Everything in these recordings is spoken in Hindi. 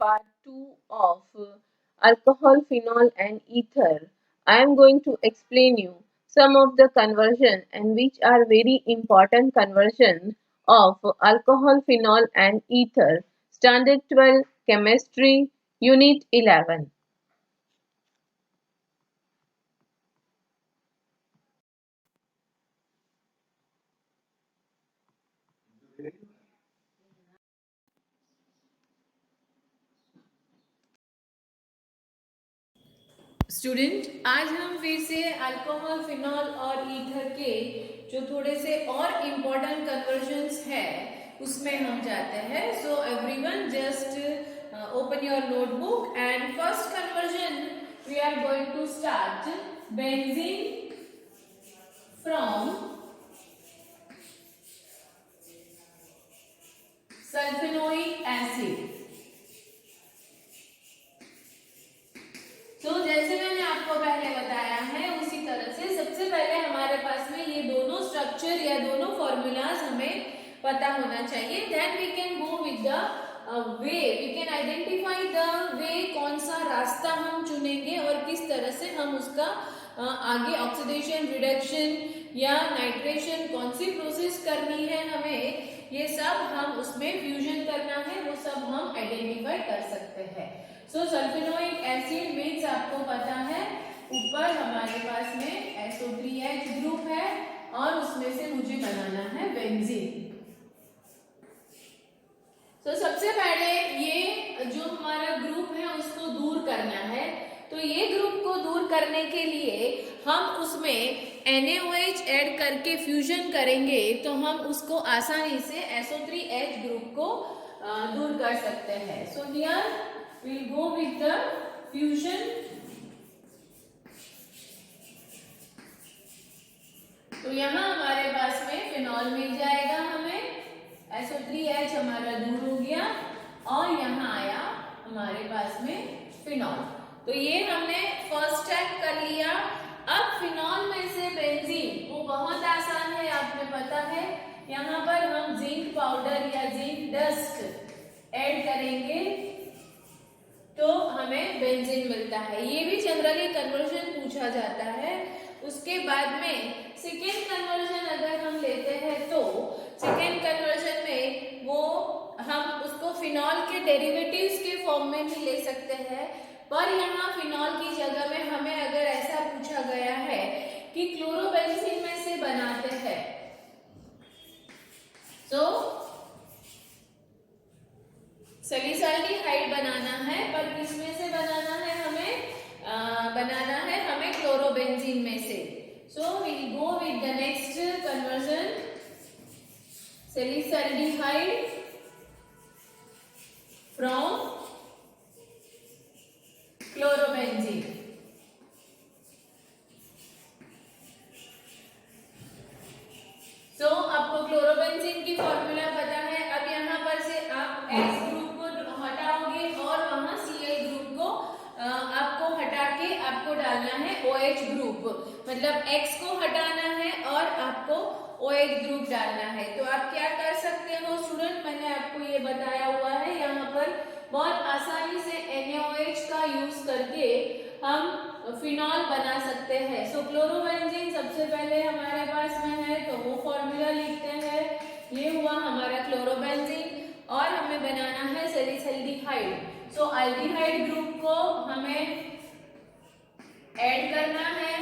part 2 of alcohol, phenol and ether. I am going to explain you some of the conversion and which are very important conversion of alcohol, phenol and ether. Standard 12 Chemistry Unit 11. Student, आज हम फिर से अल्कोहल, फिनॉल और ईथर के जो थोड़े से और इम्पोर्टेंट कन्वर्जन्स है उसमें हम जाते हैं. So everyone just open your notebook and first conversion we are going to start benzene from sulphonic acid. तो जैसे मैंने आपको पहले बताया है उसी तरह से सबसे पहले हमारे पास में ये दोनों स्ट्रक्चर या दोनों फॉर्मूलाज हमें पता होना चाहिए. Then we can go with the way, we can identify the way, कौन सा रास्ता हम चुनेंगे और किस तरह से हम उसका आगे ऑक्सीडेशन, रिडक्शन या नाइट्रेशन कौन सी प्रोसेस करनी है हमें, ये सब हम उसमें फ्यूजन करना है, वो सब हम आइडेंटिफाई कर सकते हैं. सो सल्फेनोइक एसिड मीन्स आपको पता है ऊपर हमारे पास में SO3H ग्रुप है और उसमें से मुझे बनाना है बेंजीन. तो सबसे पहले ये जो हमारा ग्रुप है उसको दूर करना है. तो ये ग्रुप को दूर करने के लिए हम उसमें NaOH ऐड करके फ्यूजन करेंगे तो हम उसको आसानी से SO3H ग्रुप को दूर कर सकते हैं. So here we'll go with the fusion. तो यहाँ हमारे पास में फिनॉल मिल जाएगा हमें, SO3H हमारा दूर हो गया और यहाँ आया हमारे पास में फिनॉल. तो ये हमने फर्स्ट स्टेप कर लिया. अब फिनॉल में से बेंजीन वो बहुत आसान है, आपने पता है. यहाँ पर हम जिंक पाउडर या जिंक डस्ट ऐड करेंगे तो हमें बेंजीन मिलता है. ये भी जनरली कन्वर्जन पूछा जाता है. उसके बाद में सेकेंड कन्वर्जन अगर हम लेते हैं तो सेकेंड कन्वर्जन में वो हम उसको फिनॉल के डेरिवेटिव्स के फॉर्म में भी ले सकते हैं. पर यहाँ फिनॉल की जगह में हमें अगर ऐसा पूछा गया है कि क्लोरोबेंजीन में से बनाते हैं तो सैलिसाल्डिहाइड बनाना है, पर किसमें से बनाना है हमें? बनाना है हमें क्लोरोबेंजीन में से. So we'll go with the next conversion, salicylaldehyde from chlorobenzene. सो आपको क्लोरोबेंजीन की फॉर्मूला पता है. अब यहाँ पर से आप X ग्रुप को हटाओगे और वहां Cl ग्रुप को आपको हटा के आपको डालना है OH ग्रुप, मतलब X को हटाना है और आपको OH ग्रुप डालना है. तो आप क्या कर सकते हो स्टूडेंट, मैंने आपको ये बताया हुआ है. यहाँ पर बहुत आसानी से NaOH का यूज करके हम फिनॉल बना सकते हैं. सो क्लोरोबेंजीन सबसे पहले हमारे पास में है तो वो फॉर्मूला लिखते हैं. ये हुआ हमारा क्लोरोबेंजीन और हमें बनाना है सैलिसल्डिहाइड. सो अल्डिहाइड ग्रुप को हमें ऐड करना है.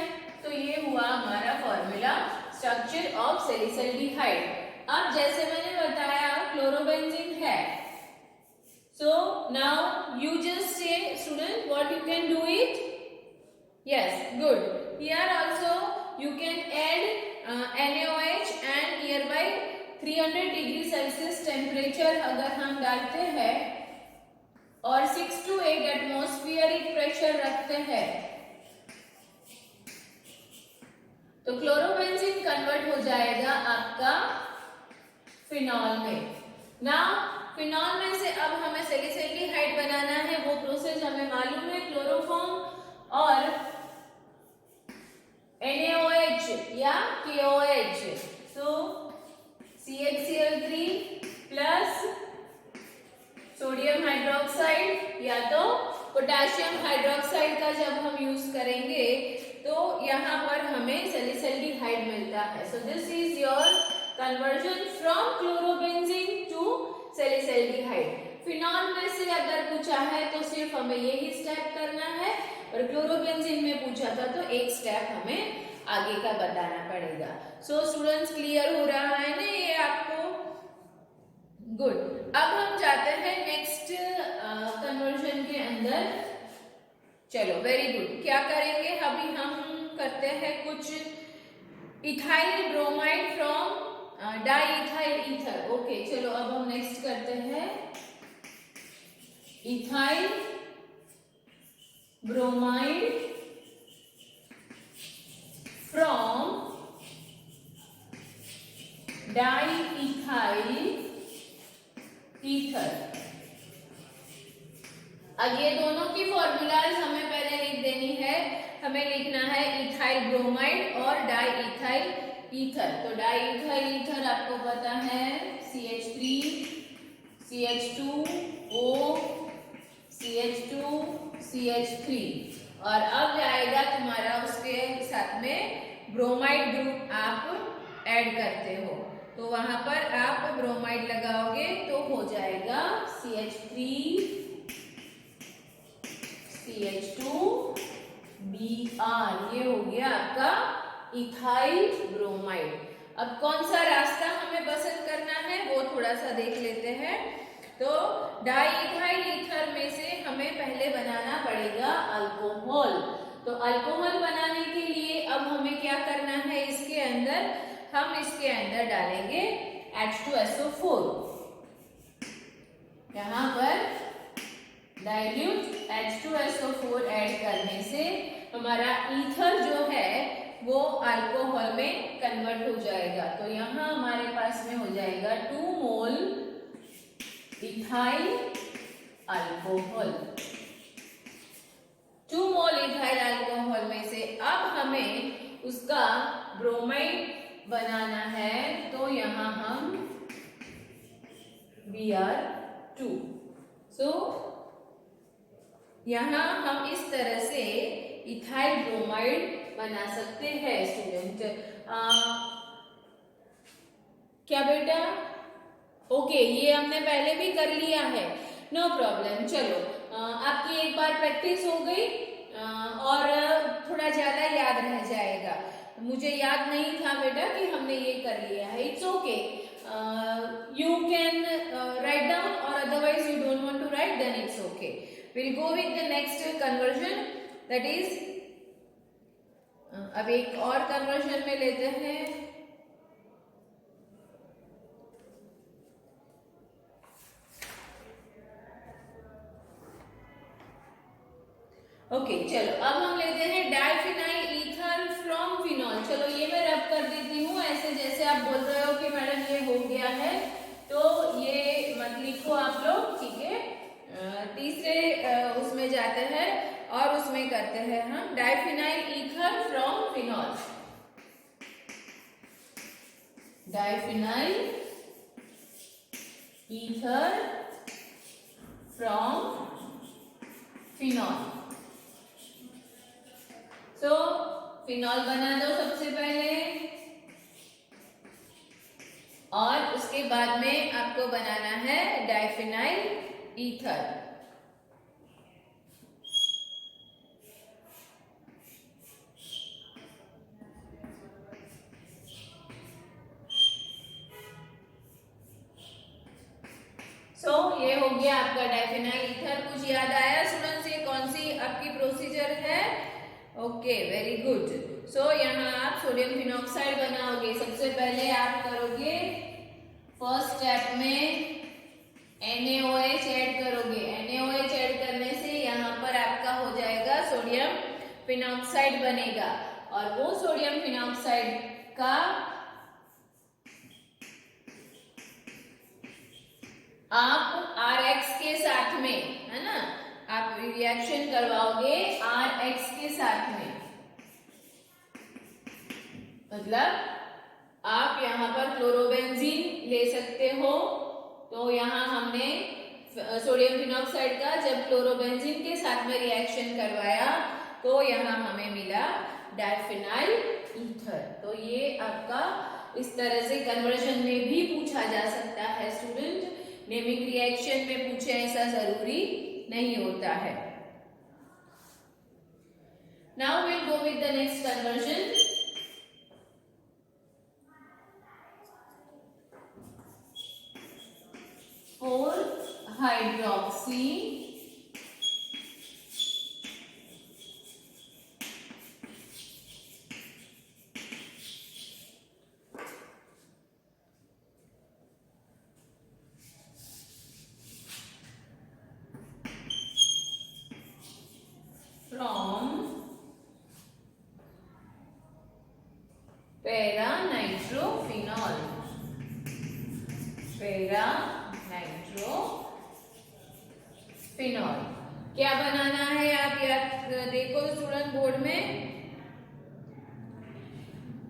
तो ये हुआ हमारा फॉर्मूला, स्ट्रक्चर ऑफ सैलिसल्डिहाइड. अब जैसे मैंने बताया क्लोरोबेंजीन है. So now you just say student what you can do it. Yes, good. Here also you can add NaOH and nearby 300 degree Celsius temperature अगर हम डालते हैं और 6 to 8 एटमॉस्फेरिक प्रेशर रखते हैं तो क्लोरोबेंजीन कन्वर्ट हो जाएगा आपका फिनॉल में. नाउ फिनॉल में से अब हमें सैलिसल्डिहाइड बनाना है. वो प्रोसेस हमें मालूम है, क्लोरोफॉर्म और NaOH या KOH. सो CHCl3 प्लस सोडियम हाइड्रोक्साइड या तो पोटेशियम हाइड्रोक्साइड का जब हम यूज करेंगे तो यहाँ पर हमें सैलिसल्डिहाइड मिलता है। So this is your conversion from chlorobenzene to salicylaldehyde. Phenol में से अगर पूछा है तो सिर्फ हमें यही स्टेप करना है, और क्लोरोबेंजीन में पूछा था तो एक स्टेप हमें आगे का बताना पड़ेगा। सो स्टूडेंट्स क्लियर हो रहा है ना ये आपको? गुड। अब हम जाते हैं नेक्स्ट कन्वर्जन के अंदर। चलो वेरी गुड। क्या करेंगे अभी हम? करते हैं कुछ ethyl bromide from diethyl ether. Okay चलो अब हम नेक्स्ट करते हैं ethyl bromide from diethyl ether. अब ये दोनों की फॉर्मूलाज हमें पहले लिख देनी है। हमें लिखना है इथाइल ब्रोमाइड और डाइइथाइल ईथर। तो डाइइथाइल ईथर आपको पता है CH3 CH2O CH2 CH3, और अब जाएगा तुम्हारा उसके साथ में ब्रोमाइड ग्रुप आप ऐड करते हो, तो वहां पर आप ब्रोमाइड लगाओगे तो हो जाएगा CH3 CH2 Br। ये हो गया आपका इथाइल ब्रोमाइड। अब कौन सा रास्ता हमें पसंद करना है वो थोड़ा सा देख लेते हैं। तो डाइइथाइल ईथर में से हमें पहले बनाना पड़ेगा अल्कोहल। तो अल्कोहल बनाने के लिए अब हमें क्या करना है? इसके अंदर हम इसके अंदर डालेंगे H2SO4। यहाँ पर डाइल्यूट H2SO4 ऐड करने से हमारा ईथर जो है वो अल्कोहल में कन्वर्ट हो जाएगा। तो यहाँ हमारे पास में हो जाएगा 2 मोल इथाइल अल्कोहल। 2 मोल इथाइल अल्कोहल में से अब हमें उसका ब्रोमाइड बनाना है, तो यहाँ हम Br2। सो यहाँ हम इस तरह से इथाइल ब्रोमाइड बना सकते हैं स्टूडेंट। क्या बेटा? ओके ये हमने पहले भी कर लिया है, नो प्रॉब्लम। चलो आपकी एक बार प्रैक्टिस हो गई और थोड़ा ज्यादा याद रह जाएगा। मुझे याद नहीं था बेटा कि हमने ये कर लिया है। It's okay, you can write down, और otherwise you don't want to write then it's okay. Will go with the next conversion, that is अब एक और कन्वर्जन में लेते हैं। ओके चलो अब हम लेते हैं डाइफिनाइल ईथर फ्रॉम फिनॉल। चलो ये मैं रब कर देती हूँ ऐसे, जैसे आप बोल रहे हो कि मैडम ये हो गया है, तो ये मत लिखो आप लोग, ठीक है। तीसरे उसमें जाते हैं और उसमें करते हैं हम diphenyl ether from phenol. Diphenyl ether from phenol. So phenol बना दो सबसे पहले, और उसके बाद में आपको बनाना है डाइफिनाइल ईथर। सो ये हो गया आपका डाइफिनाइल ईथर। कुछ याद आया स्टूडेंट्स ये कौन सी आपकी प्रोसीजर है? Okay very good. सो यहाँ आप सोडियम फिनॉक्साइड बनाओगे। सबसे पहले आप करोगे फर्स्ट स्टेप में NaOH ऐड करोगे। NaOH ऐड करने से यहाँ पर आपका हो जाएगा सोडियम फिनॉक्साइड बनेगा, और वो सोडियम फिनॉक्साइड का आप RX के साथ में, है ना, आप रिएक्शन करवाओगे RX के साथ में। मतलब आप यहाँ पर क्लोरोबेंजीन ले सकते हो। तो यहाँ हमने सोडियम फिनॉक्साइड का जब क्लोरोबेंजीन के साथ में रिएक्शन करवाया तो यहाँ हमें मिला डाइफिनाइल ईथर। तो ये आपका इस तरह से कन्वर्जन में भी पूछा जा सकता है स्टूडेंट, नेमिंग रिएक्शन में पूछे ऐसा जरूरी नहीं होता है। Now will go with the next conversion. 4-hydroxy from para-nitrophenol। para-nitrophenol क्या बनाना है आप याद देखो स्टूडेंट बोर्ड में,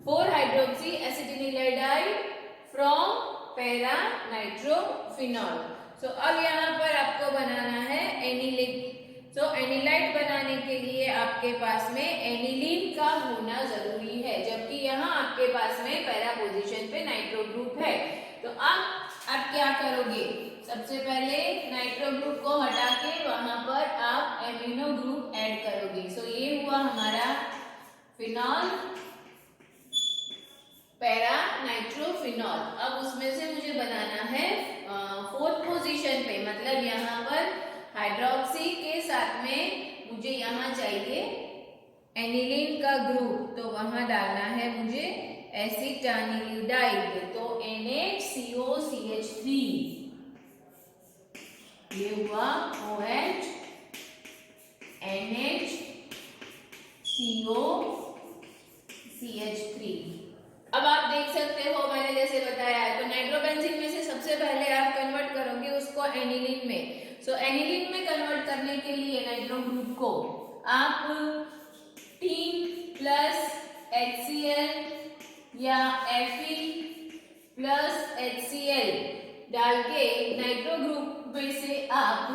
4-hydroxy एसिटिनिलाइडाइड फ्रॉम para-nitrophenol। सो अब यहाँ पर आपको बनाना है एनिलिन। तो एनिलाइड बनाने के लिए आपके पास में एनिलीन का होना जरूरी है, जबकि यहाँ आपके पास में पैरा पोजीशन पे नाइट्रो ग्रुप है। तो आप क्या करोगे, सबसे पहले नाइट्रो ग्रुप को हटा के वहां पर आप एमिनो ग्रुप ऐड करोगे। सो ये हुआ हमारा फिनॉल, पैरा नाइट्रोफिनॉल। अब उसमें से मुझे बनाना है 4th पोजीशन पे, मतलब यहाँ पर हाइड्रोक्सी के साथ में मुझे यहाँ चाहिए एनिलीन का ग्रुप, तो वहां डालना है मुझे एसिटानिलिडाइड। तो NHCOCH3 ये हुआ OH NHCOCH3। अब आप देख सकते हो मैंने जैसे बताया है, तो नाइट्रोबेंजीन में से सबसे पहले आप कन्वर्ट करोगे उसको एनिलीन में। सो एनिलीन में कन्वर्ट करने के लिए नाइट्रो ग्रुप को आप 3 प्लस HCl या Fe प्लस HCl डाल के नाइट्रो ग्रुप में से आप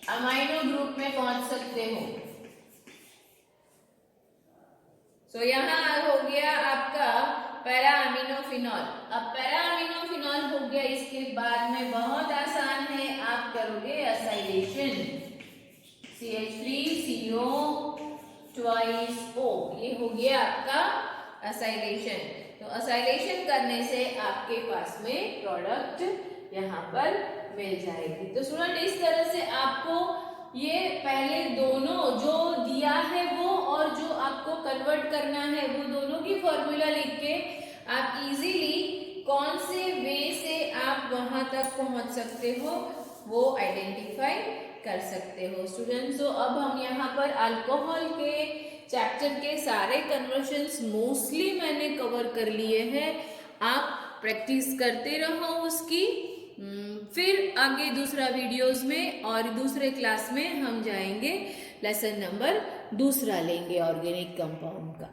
अमाइनो ग्रुप में पहुंच सकते हो। सो यहाँ हो गया आपका पैरा अमीनोफिनॉल। अब पैरा अमीनोफिनॉल हो गया, इसके बाद में बहुत आसान है, आप करोगे असाइलेशन CH3CO2O, ये हो गया आपका असाइलेशन। तो असाइलेशन करने से आपके पास में प्रोडक्ट यहाँ पर मिल जाएगी। तो स्टूडेंट इस तरह से आपको ये पहले दोनों जो दिया है वो और जो आपको कन्वर्ट करना है वो दोनों की फॉर्मूला लिख के आप इजीली कौन से वे से आप वहां तक पहुंच सकते हो वो आइडेंटिफाई कर सकते हो स्टूडेंट्स। तो अब हम यहाँ पर अल्कोहल के चैप्टर के सारे कन्वर्शंस मोस्टली मैंने कवर कर लिए हैं। आप प्रैक्टिस करते रहो उसकी, फिर आगे दूसरा वीडियोस में और दूसरे क्लास में हम जाएंगे, लेसन नंबर 2 लेंगे ऑर्गेनिक कंपाउंड का।